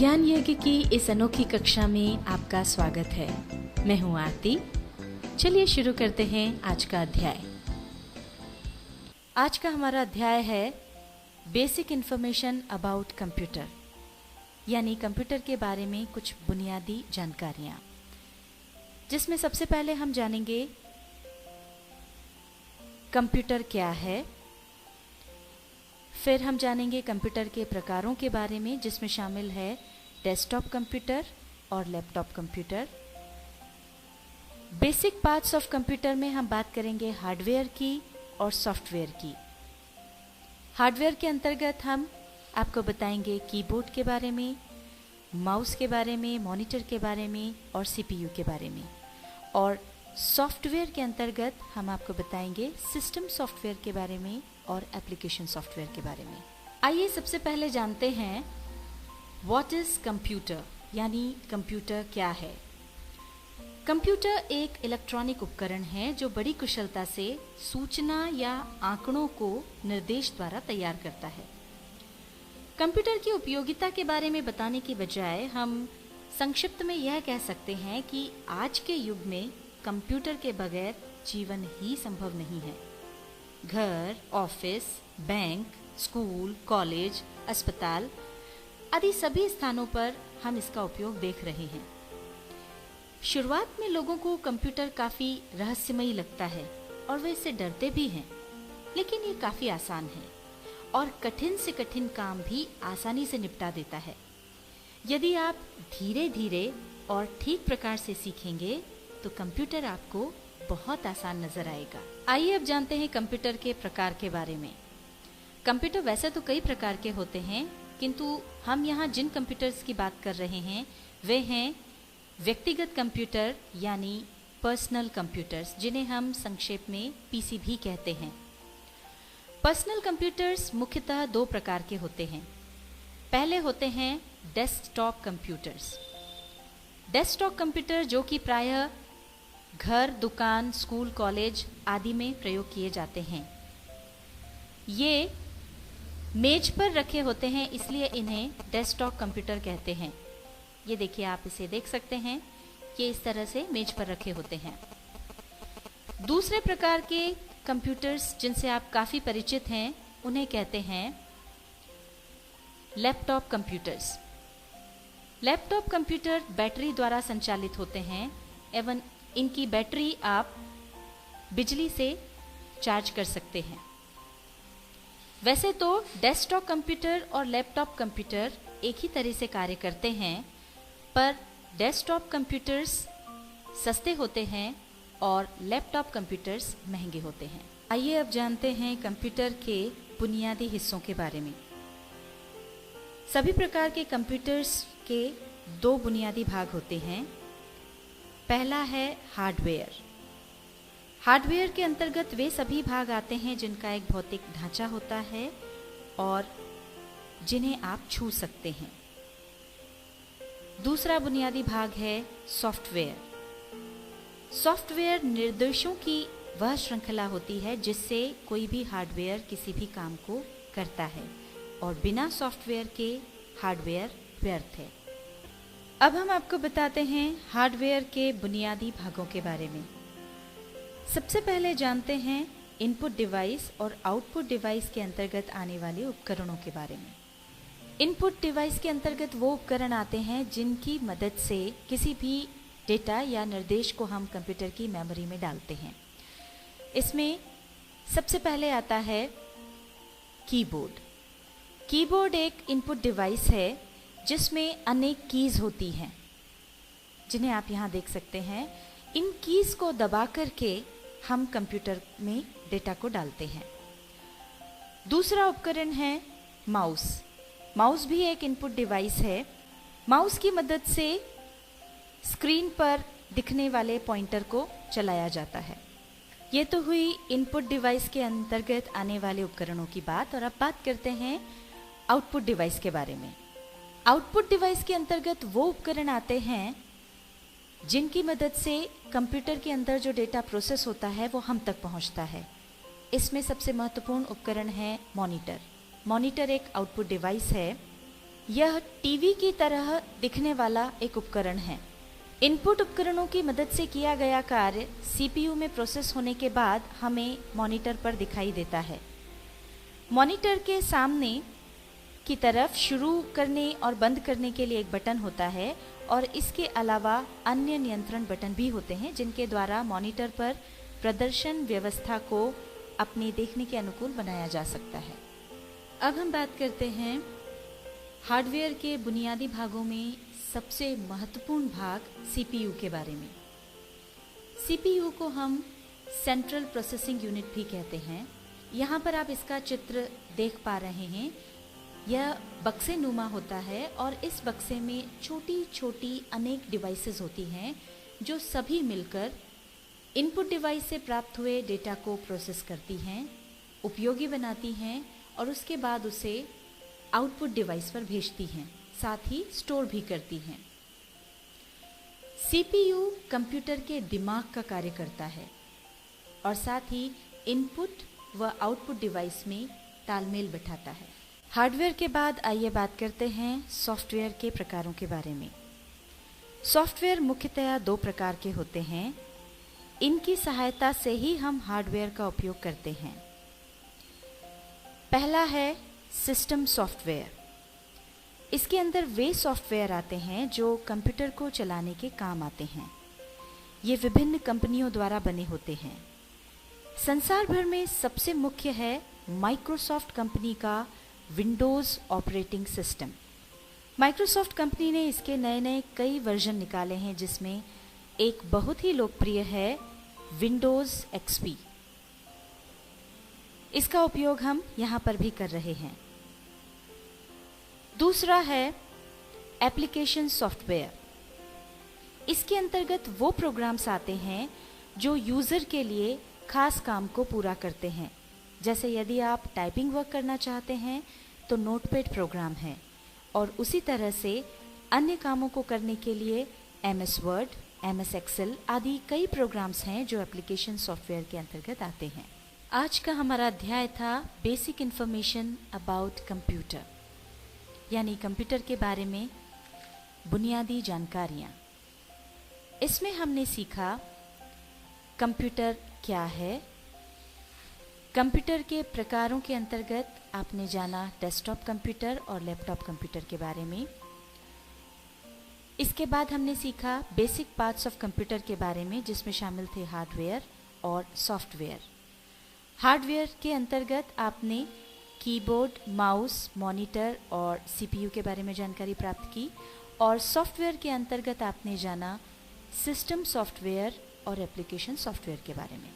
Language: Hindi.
ज्ञान यज्ञ की इस अनोखी कक्षा में आपका स्वागत है। मैं हूं आरती। चलिए शुरू करते हैं आज का अध्याय। आज का हमारा अध्याय है बेसिक इन्फॉर्मेशन अबाउट कंप्यूटर, यानी कंप्यूटर के बारे में कुछ बुनियादी जानकारियां, जिसमें सबसे पहले हम जानेंगे कंप्यूटर क्या है। फिर हम जानेंगे कंप्यूटर के प्रकारों के बारे में, जिसमें शामिल है डेस्कटॉप कंप्यूटर और laptop computer. Basic parts of computer में हम बात करेंगे हार्डवेयर की और सॉफ्टवेयर की। हार्डवेयर के अंतर्गत हम आपको बताएंगे कीबोर्ड के बारे में, माउस के बारे में, मॉनिटर के बारे में और सीपीयू के बारे में। और सॉफ्टवेयर के अंतर्गत हम आपको बताएंगे सिस्टम सॉफ्टवेयर के बारे में और एप्लीकेशन सॉफ्टवेयर के बारे में। आइए सबसे पहले जानते हैं व्हाट इज कंप्यूटर, यानी कंप्यूटर क्या है। कंप्यूटर एक इलेक्ट्रॉनिक उपकरण है जो बड़ी कुशलता से सूचना या आंकड़ों को निर्देश द्वारा तैयार करता है। कंप्यूटर की उपयोगिता के बारे में बताने की बजाय हम संक्षिप्त में यह कह सकते हैं कि आज के युग में कंप्यूटर के बगैर जीवन ही संभव नहीं है। घर, ऑफिस, बैंक, स्कूल, कॉलेज, अस्पताल आदि सभी स्थानों पर हम इसका उपयोग देख रहे हैं। शुरुआत में लोगों को कंप्यूटर काफी रहस्यमयी लगता है और वे इससे डरते भी हैं, लेकिन ये काफी आसान है और कठिन से कठिन काम भी आसानी से निपटा देता है। यदि आप धीरे धीरे और ठीक प्रकार से सीखेंगे तो कंप्यूटर आपको बहुत आसान नजर आएगा। आइए अब जानते हैं कंप्यूटर के प्रकार के बारे में। कंप्यूटर वैसे तो कई प्रकार के होते हैं, किंतु हम यहाँ जिन कंप्यूटर्स की बात कर रहे हैं वे हैं व्यक्तिगत कंप्यूटर, यानी पर्सनल कंप्यूटर्स, जिन्हें हम संक्षेप में पीसी भी कहते हैं। पर्सनल कंप्यूटर्स मुख्यतः दो प्रकार के होते हैं। पहले होते हैं डेस्कटॉप कंप्यूटर्स। डेस्कटॉप कंप्यूटर जो कि प्रायः घर, दुकान, स्कूल, कॉलेज आदि में प्रयोग किए जाते हैं। ये मेज पर रखे होते हैं, इसलिए इन्हें डेस्कटॉप कंप्यूटर कहते हैं। ये देखिए, आप इसे देख सकते हैं, ये इस तरह से मेज पर रखे होते हैं। दूसरे प्रकार के कंप्यूटर्स जिनसे आप काफी परिचित हैं उन्हें कहते हैं laptop computers. Laptop computer battery द्वारा संचालित होते हैं एवं इनकी बैटरी आप बिजली से चार्ज कर सकते हैं। वैसे तो डेस्कटॉप कंप्यूटर और लैपटॉप कंप्यूटर एक ही तरह से कार्य करते हैं, पर डेस्कटॉप कंप्यूटर्स सस्ते होते हैं और लैपटॉप कंप्यूटर्स महंगे होते हैं। आइए अब जानते हैं कंप्यूटर के बुनियादी हिस्सों के बारे में। सभी प्रकार के कंप्यूटर्स के दो बुनियादी भाग होते हैं। पहला है हार्डवेयर। हार्डवेयर के अंतर्गत वे सभी भाग आते हैं जिनका एक भौतिक ढांचा होता है और जिन्हें आप छू सकते हैं। दूसरा बुनियादी भाग है सॉफ्टवेयर। सॉफ्टवेयर निर्देशों की वह श्रृंखला होती है जिससे कोई भी हार्डवेयर किसी भी काम को करता है, और बिना सॉफ्टवेयर के हार्डवेयर व्यर्थ है। अब हम आपको बताते हैं हार्डवेयर के बुनियादी भागों के बारे में। सबसे पहले जानते हैं इनपुट डिवाइस और आउटपुट डिवाइस के अंतर्गत आने वाले उपकरणों के बारे में। इनपुट डिवाइस के अंतर्गत वो उपकरण आते हैं जिनकी मदद से किसी भी डेटा या निर्देश को हम कंप्यूटर की मेमोरी में डालते हैं। इसमें सबसे पहले आता है कीबोर्ड। कीबोर्ड एक इनपुट डिवाइस है जिसमें अनेक कीज होती हैं, जिन्हें आप यहाँ देख सकते हैं। इन कीज को दबा करके हम कंप्यूटर में डेटा को डालते हैं। दूसरा उपकरण है माउस। माउस भी एक इनपुट डिवाइस है। माउस की मदद से स्क्रीन पर दिखने वाले पॉइंटर को चलाया जाता है। ये तो हुई इनपुट डिवाइस के अंतर्गत आने वाले उपकरणों की बात, और अब बात करते हैं आउटपुट डिवाइस के बारे में। आउटपुट डिवाइस के अंतर्गत वो उपकरण आते हैं जिनकी मदद से कंप्यूटर के अंदर जो डेटा प्रोसेस होता है वो हम तक पहुंचता है। इसमें सबसे महत्वपूर्ण उपकरण है मॉनिटर। मॉनिटर एक आउटपुट डिवाइस है यह टीवी की तरह दिखने वाला एक उपकरण है। इनपुट उपकरणों की मदद से किया गया कार्य सीपीयू में प्रोसेस होने के बाद हमें मॉनिटर पर दिखाई देता है। मॉनिटर के सामने की तरफ शुरू करने और बंद करने के लिए एक बटन होता है और इसके अलावा अन्य नियंत्रण बटन भी होते हैं जिनके द्वारा मॉनिटर पर प्रदर्शन व्यवस्था को अपने देखने के अनुकूल बनाया जा सकता है। अब हम बात करते हैं हार्डवेयर के बुनियादी भागों में सबसे महत्वपूर्ण भाग सीपीयू के बारे में। सीपीयू को हम सेंट्रल प्रोसेसिंग यूनिट भी कहते हैं। यहाँ पर आप इसका चित्र देख पा रहे हैं। यह बक्से नुमा होता है और इस बक्से में छोटी छोटी अनेक डिवाइसेस होती हैं जो सभी मिलकर इनपुट डिवाइस से प्राप्त हुए डेटा को प्रोसेस करती हैं, उपयोगी बनाती हैं और उसके बाद उसे आउटपुट डिवाइस पर भेजती हैं, साथ ही स्टोर भी करती हैं। सीपीयू कंप्यूटर के दिमाग का कार्य करता है और साथ ही इनपुट व आउटपुट डिवाइस में तालमेल बिठाता है। हार्डवेयर के बाद आइए बात करते हैं सॉफ्टवेयर के प्रकारों के बारे में। सॉफ्टवेयर मुख्यतया 2 प्रकार के होते हैं। इनकी सहायता से ही हम हार्डवेयर का उपयोग करते हैं। पहला है सिस्टम सॉफ्टवेयर। इसके अंदर वे सॉफ्टवेयर आते हैं जो कंप्यूटर को चलाने के काम आते हैं। ये विभिन्न कंपनियों द्वारा बने होते हैं। संसार भर में सबसे मुख्य है माइक्रोसॉफ्ट कंपनी का Windows operating system. Microsoft company ने इसके नए नए कई वर्जन निकाले हैं जिसमें एक बहुत ही लोकप्रिय है विंडोज़ एक्सपी। इसका उपयोग हम यहाँ पर भी कर रहे हैं। दूसरा है एप्लीकेशन सॉफ्टवेयर। इसके अंतर्गत वो प्रोग्राम्स आते हैं जो यूज़र के लिए खास काम को पूरा करते हैं। जैसे यदि आप टाइपिंग वर्क करना चाहते हैं तो नोटपैड प्रोग्राम है और उसी तरह से अन्य कामों को करने के लिए MS वर्ड, MS एक्सेल आदि कई प्रोग्राम्स हैं जो एप्लीकेशन सॉफ्टवेयर के अंतर्गत आते हैं। आज का हमारा अध्याय था बेसिक इन्फॉर्मेशन अबाउट कंप्यूटर, यानी कंप्यूटर के बारे में बुनियादी जानकारियाँ। इसमें हमने सीखा कंप्यूटर क्या है। कंप्यूटर के प्रकारों के अंतर्गत आपने जाना डेस्कटॉप कंप्यूटर और लैपटॉप कंप्यूटर के बारे में। इसके बाद हमने सीखा बेसिक पार्ट्स ऑफ कंप्यूटर के बारे में जिसमें शामिल थे हार्डवेयर और सॉफ्टवेयर। हार्डवेयर के अंतर्गत आपने कीबोर्ड, माउस, मॉनिटर और सीपीयू के बारे में जानकारी प्राप्त की और सॉफ्टवेयर के अंतर्गत आपने जाना सिस्टम सॉफ्टवेयर और एप्लीकेशन सॉफ्टवेयर के बारे में।